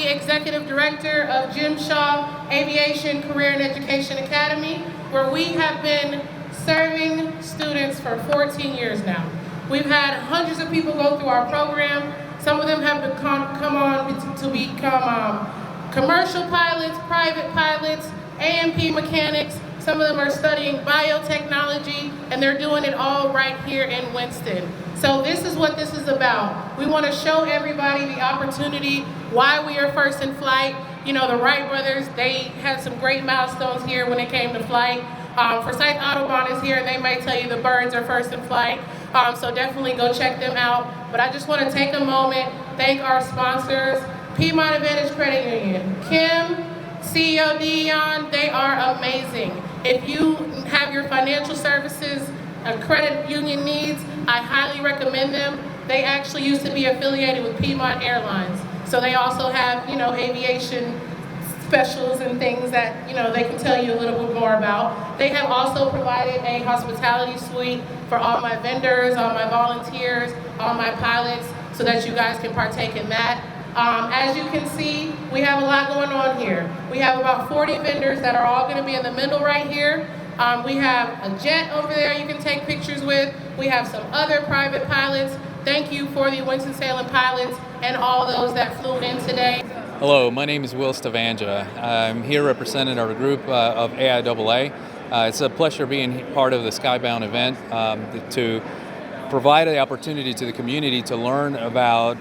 Executive Director of Jim Shaw Aviation Career and Education Academy, where we have been serving students for 14 years now. We've had hundreds of people go through our program. Some of them have come on to become commercial pilots, private pilots, A&P mechanics. Some of them are studying biotechnology, and they're doing it all right here in Winston. So this is what this is about. We want to show everybody the opportunity, why we are first in flight. You know, the Wright brothers, they had some great milestones here when it came to flight. Forsyth Autobahn is here, and they might tell you the birds are first in flight. So definitely go check them out. But I just want to take a moment, thank our sponsors, Piedmont Advantage Credit Union, Kim, CEO Dion, they are amazing. If you have your financial services credit union needs, I highly recommend them. They actually used to be affiliated with Piedmont Airlines. So they also have, you know, aviation specials and things that, you know, they can tell you a little bit more about. They have also provided a hospitality suite for all my vendors, all my volunteers, all my pilots, so that you guys can partake in that. As you can see, we have a lot going on here. We have about 40 vendors that are all going to be in the middle right here. We have a jet over there you can take pictures with. We have some other private pilots. Thank you for the Winston-Salem pilots and all those that flew in today. Hello, my name is Will Stavanja. I'm here representing our group of AIAA. It's a pleasure being part of the Skybound event to provide the opportunity to the community to learn about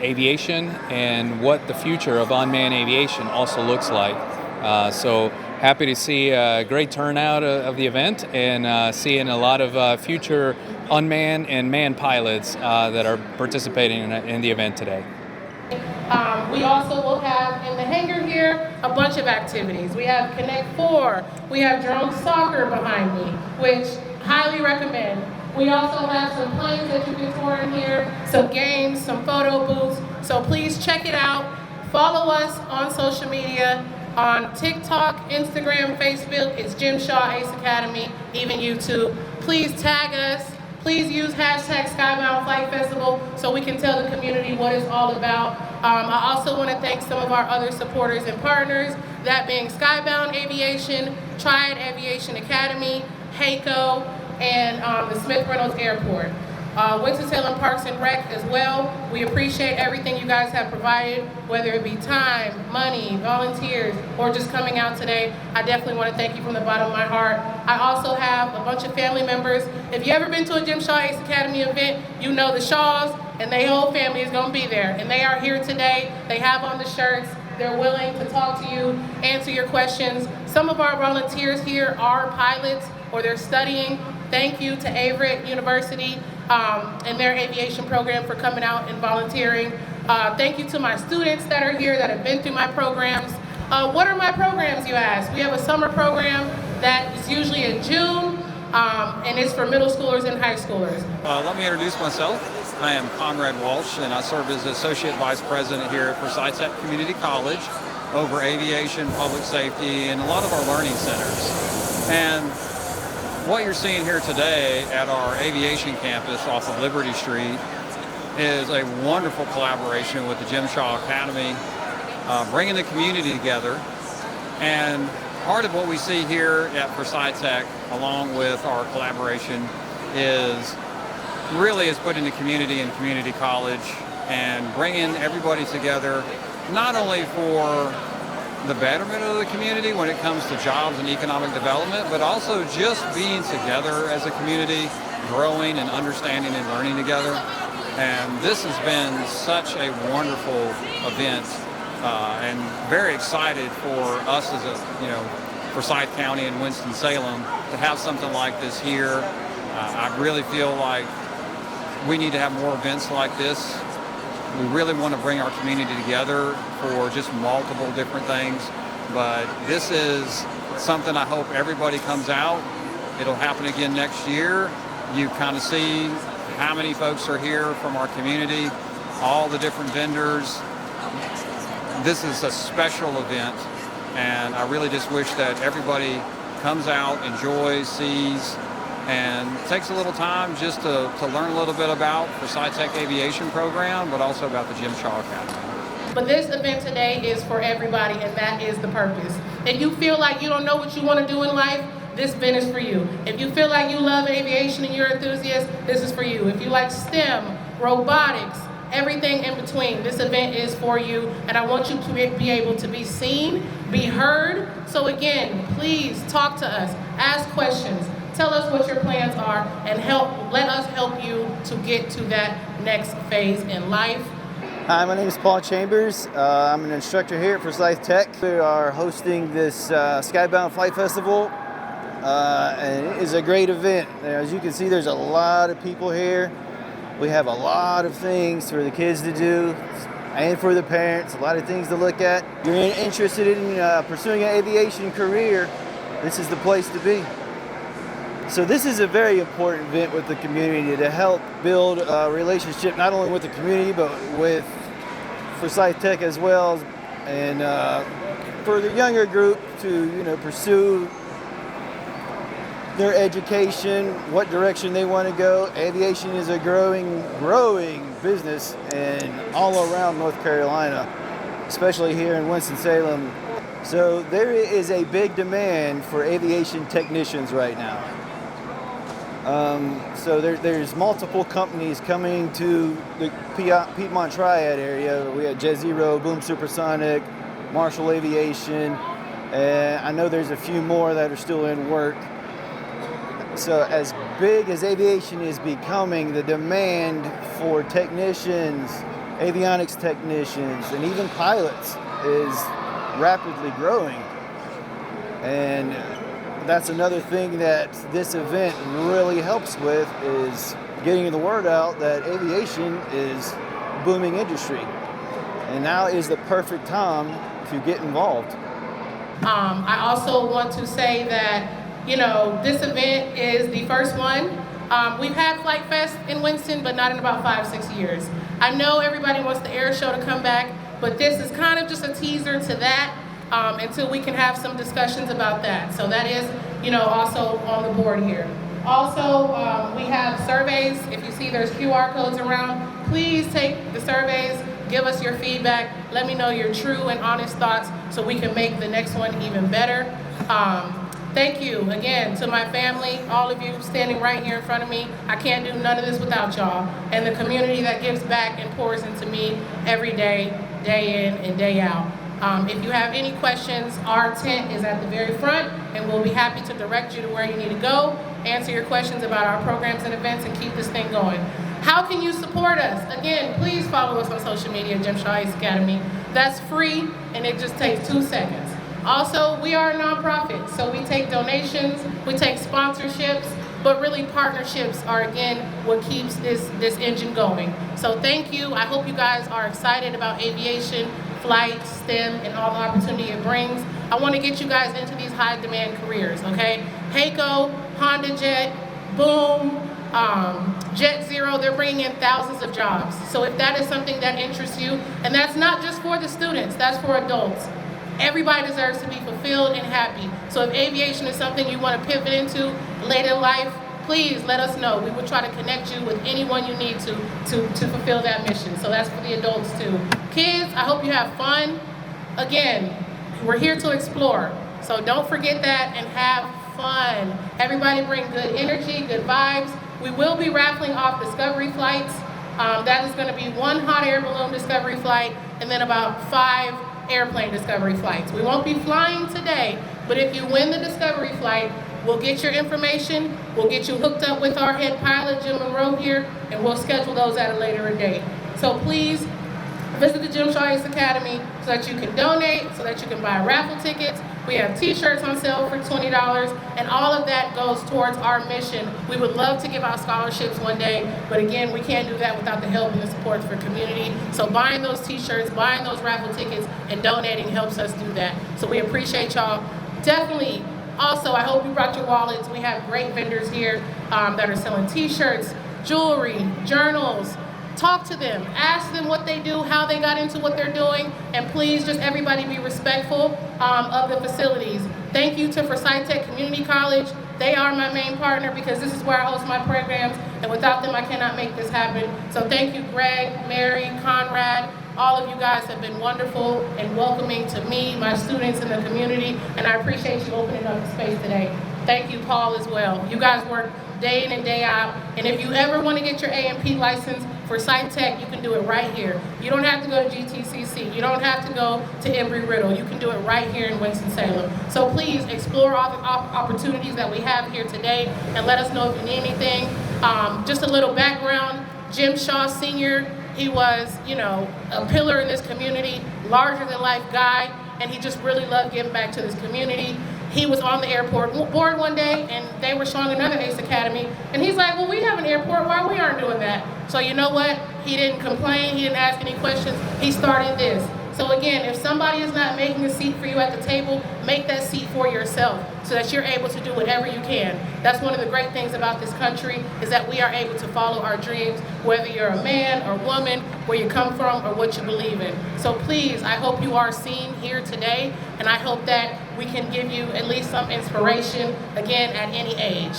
aviation and what the future of unmanned aviation also looks like. So happy to see a great turnout of the event and seeing a lot of future unmanned and manned pilots that are participating in the event today. We also will have in the hangar here a bunch of activities. We have Connect 4, we have drone soccer behind me, which highly recommend. We also have some planes that you can tour in here, some games, some photo booths. So please check it out. Follow us on social media, on TikTok, Instagram, Facebook. It's Jim Shaw Ace Academy, even YouTube. Please tag us. Please use hashtag Skybound Flight Festival so we can tell the community what it's all about. I also want to thank some of our other supporters and partners, that being Skybound Aviation, Triad Aviation Academy, HACO, and the Smith Reynolds Airport. Winston-Salem Parks and Rec as well. We appreciate everything you guys have provided, whether it be time, money, volunteers, or just coming out today. I definitely want to thank you from the bottom of my heart. I also have a bunch of family members. If you ever been to a Jim Shaw Ace Academy event, you know the Shaws and their whole family is going to be there. And they are here today. They have on the shirts. They're willing to talk to you, answer your questions. Some of our volunteers here are pilots or they're studying. Thank you to Averett University and their aviation program for coming out and volunteering. Thank you to my students that are here that have been through my programs. What are my programs, you ask? We have a summer program that is usually in June, and it's for middle schoolers and high schoolers. Let me introduce myself. I am Conrad Walsh, and I serve as Associate Vice President here at Forsyth Community College over aviation, public safety, and a lot of our learning centers. And what you're seeing here today at our aviation campus off of Liberty Street is a wonderful collaboration with the Jim Shaw Academy, bringing the community together. And part of what we see here at Forsyth Tech, along with our collaboration, is putting the community in community college and bringing everybody together, not only for the betterment of the community when it comes to jobs and economic development, but also just being together as a community, growing and understanding and learning together. And this has been such a wonderful event, and very excited for us as Forsyth County and Winston-Salem to have something like this here. I really feel like we need to have more events like this. We really want to bring our community together for just multiple different things, but this is something I hope everybody comes out. It'll happen again next year. You kind of see how many folks are here from our community, all the different vendors. This is a special event, and I really just wish that everybody comes out, enjoys, sees, and takes a little time just to learn a little bit about the Forsyth Tech Aviation Program, but also about the Jim Shaw Academy. But this event today is for everybody, and that is the purpose. If you feel like you don't know what you want to do in life, this event is for you. If you feel like you love aviation and you're an enthusiast, this is for you. If you like STEM, robotics, everything in between, this event is for you, and I want you to be able to be seen, be heard. So again, please talk to us, ask questions, tell us what your plans are, and let us help you to get to that next phase in life. Hi, my name is Paul Chambers. I'm an instructor here at Forsyth Tech. We are hosting this Skybound Flight Festival, and it is a great event. As you can see, there's a lot of people here. We have a lot of things for the kids to do and for the parents, a lot of things to look at. If you're interested in pursuing an aviation career, this is the place to be. So this is a very important event with the community to help build a relationship not only with the community but with Forsyth Tech as well, and for the younger group to pursue their education, what direction they want to go. Aviation is a growing business and all around North Carolina, especially here in Winston-Salem. So there is a big demand for aviation technicians right now. So there's multiple companies coming to the Piedmont Triad area. We have Jet Zero, Boom Supersonic, Marshall Aviation, and I know there's a few more that are still in work. So as big as aviation is becoming, the demand for technicians, avionics technicians, and even pilots is rapidly growing. And that's another thing that this event really helps with, is getting the word out that aviation is a booming industry. And now is the perfect time to get involved. I also want to say that this event is the first one. We've had Flight Fest in Winston, but not in about 5-6 years. I know everybody wants the air show to come back, but this is kind of just a teaser to that until we can have some discussions about that. So that is, also on the board here. Also, we have surveys. If you see there's QR codes around, please take the surveys, give us your feedback, let me know your true and honest thoughts so we can make the next one even better. Thank you again to my family, all of you standing right here in front of me. I can't do none of this without y'all, and the community that gives back and pours into me every day, day in and day out. If you have any questions, our tent is at the very front, and we'll be happy to direct you to where you need to go, answer your questions about our programs and events, and keep this thing going. How can you support us? Again, please follow us on social media, Jim Shaw Ace Academy. That's free, and it just takes 2 seconds. Also, we are a nonprofit, so we take donations, we take sponsorships, but really partnerships are, again, what keeps this engine going. So thank you. I hope you guys are excited about aviation, flight, STEM, and all the opportunity it brings. I want to get you guys into these high-demand careers, okay? HACO, Honda Jet, Boom, Jet Zero, they're bringing in thousands of jobs. So if that is something that interests you, and that's not just for the students, that's for adults. Everybody deserves to be fulfilled and happy. So if aviation is something you want to pivot into later in life, please let us know. We will try to connect you with anyone you need to fulfill that mission. So that's for the adults too. Kids, I hope you have fun. Again, we're here to explore. So don't forget that and have fun. Everybody bring good energy, good vibes. We will be raffling off discovery flights. That is going to be 1 hot air balloon discovery flight and then about 5 airplane discovery flights. We won't be flying today, but if you win the discovery flight, we'll get your information, we'll get you hooked up with our head pilot, Jim Monroe here, and we'll schedule those at a later date. So please visit the Jim Shaw Ace Academy so that you can donate, so that you can buy raffle tickets. We have t-shirts on sale for $20, and all of that goes towards our mission. We would love to give out scholarships one day, but again, we can't do that without the help and the support for community. So buying those t-shirts, buying those raffle tickets, and donating helps us do that. So we appreciate y'all. Definitely, also, I hope you brought your wallets. We have great vendors here that are selling t-shirts, jewelry, journals. Talk to them, ask them what they do, how they got into what they're doing, and please just everybody be respectful of the facilities. Thank you to Forsyth Tech Community College. They are my main partner because this is where I host my programs, and without them I cannot make this happen. So thank you, Greg, Mary, Conrad. All of you guys have been wonderful and welcoming to me, my students in the community, and I appreciate you opening up the space today. Thank you, Paul, as well. You guys work day in and day out, and if you ever want to get your A&P license for Forsyth Tech, you can do it right here. You don't have to go to GTCC. You don't have to go to Embry-Riddle. You can do it right here in Winston-Salem. So please explore all the opportunities that we have here today and let us know if you need anything. Just a little background, Jim Shaw Sr., he was, a pillar in this community, larger than life guy, and he just really loved giving back to this community. He was on the airport board one day, and they were showing another ACE Academy, and he's like, well, we have an airport, why we aren't doing that? So you know what? He didn't complain, he didn't ask any questions, he started this. So again, if somebody is not making a seat for you at the table, make that seat for yourself so that you're able to do whatever you can. That's one of the great things about this country is that we are able to follow our dreams, whether you're a man or woman, where you come from or what you believe in. So please, I hope you are seen here today, and I hope that we can give you at least some inspiration, again, at any age.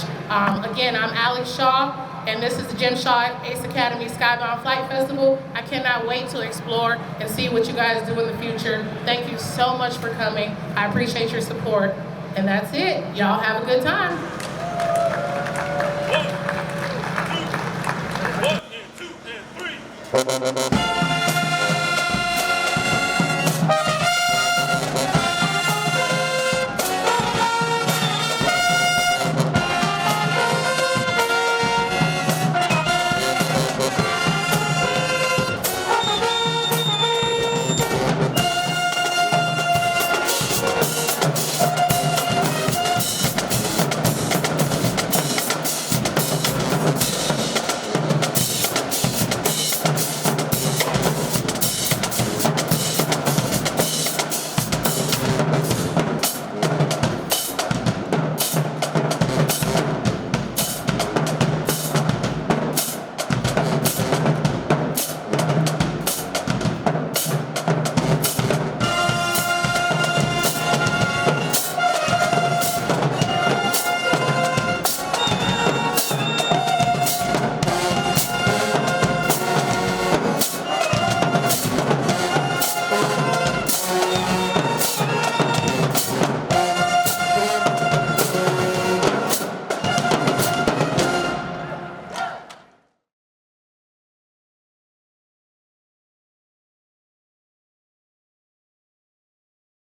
Again, I'm Alex Shaw, and this is the Jim Shaw Ace Academy Skybound Flight Festival. I cannot wait to explore and see what you guys do in the future. Thank you so much for coming. I appreciate your support. And that's it. Y'all have a good time. 1, 2, and 3.